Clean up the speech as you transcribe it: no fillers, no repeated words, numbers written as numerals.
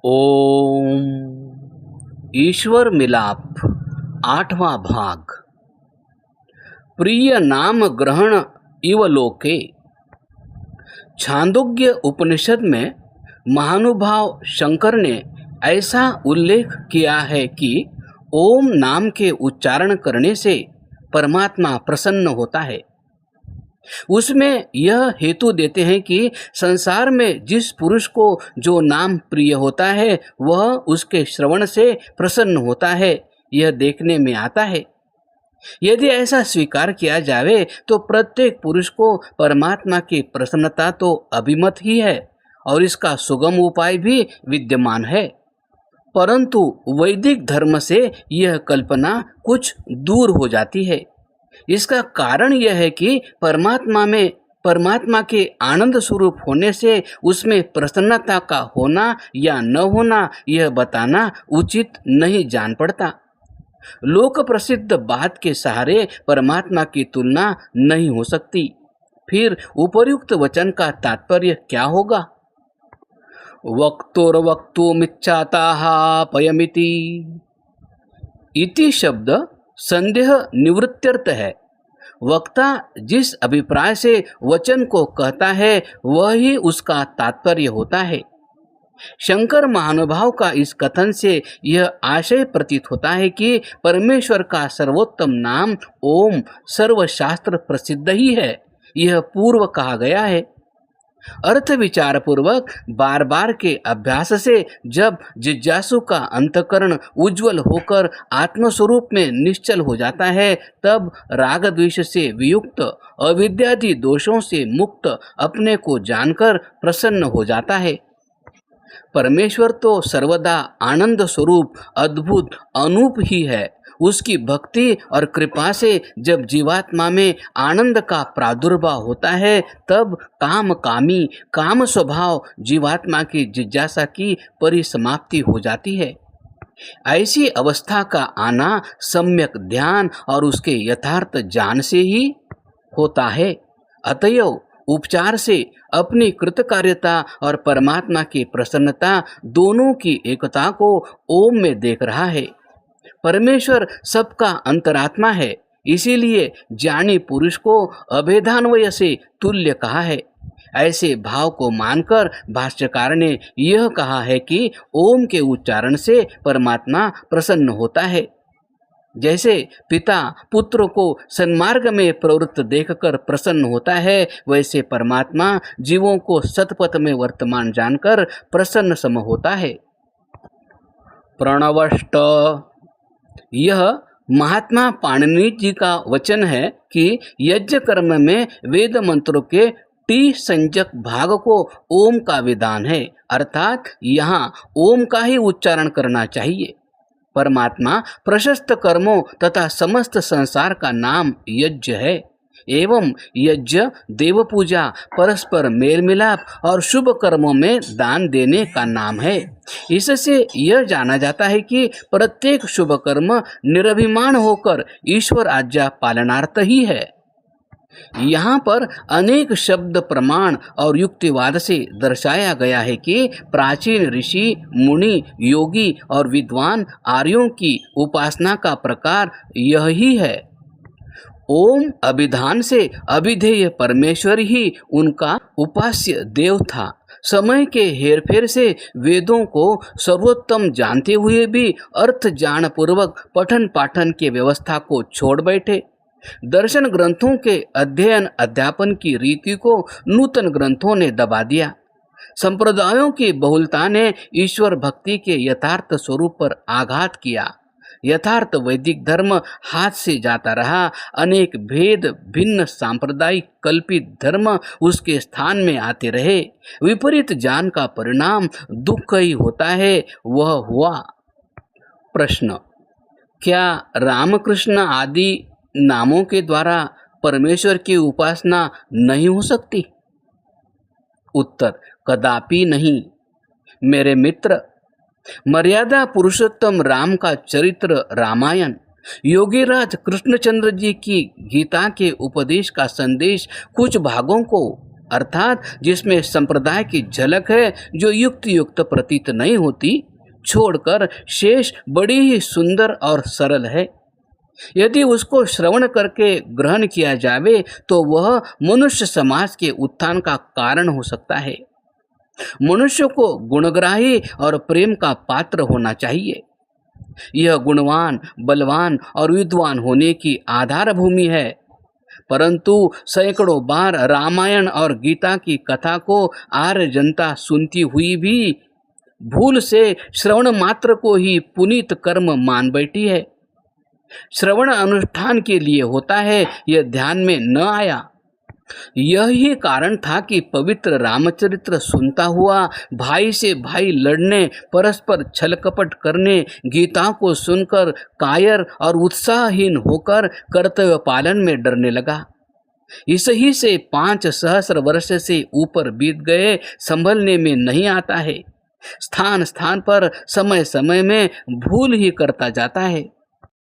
ओम ईश्वर मिलाप 8वां भाग। प्रिय नाम ग्रहण इव लोके। छांदोग्य उपनिषद में महानुभाव शंकर ने ऐसा उल्लेख किया है कि ओम नाम के उच्चारण करने से परमात्मा प्रसन्न होता है। उसमें यह हेतु देते हैं कि संसार में जिस पुरुष को जो नाम प्रिय होता है वह उसके श्रवण से प्रसन्न होता है, यह देखने में आता है। यदि ऐसा स्वीकार किया जाए तो प्रत्येक पुरुष को परमात्मा की प्रसन्नता तो अभिमत ही है और इसका सुगम उपाय भी विद्यमान है, परंतु वैदिक धर्म से यह कल्पना कुछ दूर हो जाती है। इसका कारण यह है कि परमात्मा के आनंद स्वरूप होने से उसमें प्रसन्नता का होना या न होना यह बताना उचित नहीं जान पड़ता। लोक प्रसिद्ध बात के सहारे परमात्मा की तुलना नहीं हो सकती। फिर उपर्युक्त वचन का तात्पर्य क्या होगा? वक्तुर्वक्तुमिच्छाताः पयमिति। इति शब्द संदेह निवृत्त्यर्थ है। वक्ता जिस अभिप्राय से वचन को कहता है वह ही उसका तात्पर्य होता है। शंकर महानुभाव का इस कथन से यह आशय प्रतीत होता है कि परमेश्वर का सर्वोत्तम नाम ओम सर्वशास्त्र प्रसिद्ध ही है। यह पूर्व कहा गया है। अर्थ विचार पूर्वक बार बार के अभ्यास से जब जिज्ञासु का अंतकरण उज्जवल होकर आत्मस्वरूप में निश्चल हो जाता है, तब राग द्वेष से वियुक्त अविद्यादि दोषों से मुक्त अपने को जानकर प्रसन्न हो जाता है। परमेश्वर तो सर्वदा आनंद स्वरूप अद्भुत अनूप ही है। उसकी भक्ति और कृपा से जब जीवात्मा में आनंद का प्रादुर्भाव होता है, तब काम स्वभाव जीवात्मा की जिज्ञासा की परिसमाप्ति हो जाती है। ऐसी अवस्था का आना सम्यक ध्यान और उसके यथार्थ ज्ञान से ही होता है। अतएव उपचार से अपनी कृतकार्यता और परमात्मा की प्रसन्नता दोनों की एकता को ओम में देख रहा है। परमेश्वर सबका अंतरात्मा है, इसीलिए ज्ञानी पुरुष को अभेदान्वय से तुल्य कहा है। ऐसे भाव को मानकर भाष्यकार ने यह कहा है कि ओम के उच्चारण से परमात्मा प्रसन्न होता है। जैसे पिता पुत्र को सन्मार्ग में प्रवृत्त देखकर प्रसन्न होता है, वैसे परमात्मा जीवों को सतपथ में वर्तमान जानकर प्रसन्न सम होता है। प्रणवष्ट। यह महात्मा पाणिनि जी का वचन है कि यज्ञ कर्म में वेद मंत्रों के टी संज्ञक भाग को ओम का विधान है, अर्थात यहाँ ओम का ही उच्चारण करना चाहिए। परमात्मा प्रशस्त कर्मों तथा समस्त संसार का नाम यज्ञ है एवं यज्ञ देव पूजा, परस्पर मेल मिलाप और शुभ कर्मों में दान देने का नाम है। इससे यह जाना जाता है कि प्रत्येक शुभ कर्म निरभिमान होकर ईश्वर आज्ञा पालनार्थ ही है। यहाँ पर अनेक शब्द प्रमाण और युक्तिवाद से दर्शाया गया है कि प्राचीन ऋषि मुनि योगी और विद्वान आर्यों की उपासना का प्रकार यह ही है। ओम अभिधान से अभिधेय परमेश्वर ही उनका उपास्य देव था। समय के हेरफेर से वेदों को सर्वोत्तम जानते हुए भी अर्थ ज्ञान पूर्वक पठन पाठन की व्यवस्था को छोड़ बैठे। दर्शन ग्रंथों के अध्ययन अध्यापन की रीति को नूतन ग्रंथों ने दबा दिया। संप्रदायों की बहुलता ने ईश्वर भक्ति के यथार्थ स्वरूप पर आघात किया। यथार्थ वैदिक धर्म हाथ से जाता रहा। अनेक भेद भिन्न सांप्रदायिक कल्पित धर्म उसके स्थान में आते रहे। विपरीत ज्ञान का परिणाम दुख ही होता है। वह हुआ। प्रश्न: क्या रामकृष्ण आदि नामों के द्वारा परमेश्वर की उपासना नहीं हो सकती? उत्तर: कदापि नहीं। मेरे मित्र, मर्यादा पुरुषोत्तम राम का चरित्र रामायण, योगीराज कृष्णचंद्र जी की गीता के उपदेश का संदेश कुछ भागों को अर्थात जिसमें संप्रदाय की झलक है, जो युक्त युक्त प्रतीत नहीं होती, छोड़कर शेष बड़ी ही सुंदर और सरल है। यदि उसको श्रवण करके ग्रहण किया जावे तो वह मनुष्य समाज के उत्थान का कारण हो सकता है। मनुष्य को गुणग्राही और प्रेम का पात्र होना चाहिए। यह गुणवान, बलवान और विद्वान होने की आधार भूमि है। परंतु सैकड़ों बार रामायण और गीता की कथा को आर्य जनता सुनती हुई भी भूल से श्रवण मात्र को ही पुनीत कर्म मान बैठी है। श्रवण अनुष्ठान के लिए होता है, यह ध्यान में न आया। यही कारण था कि पवित्र रामचरित्र सुनता हुआ भाई से भाई लड़ने, परस्पर छल कपट करने, गीता को सुनकर कायर और उत्साहहीन होकर कर्तव्य पालन में डरने लगा। इस ही से 5 सहस्र वर्ष से ऊपर बीत गए, संभलने में नहीं आता है। स्थान स्थान पर समय समय में भूल ही करता जाता है।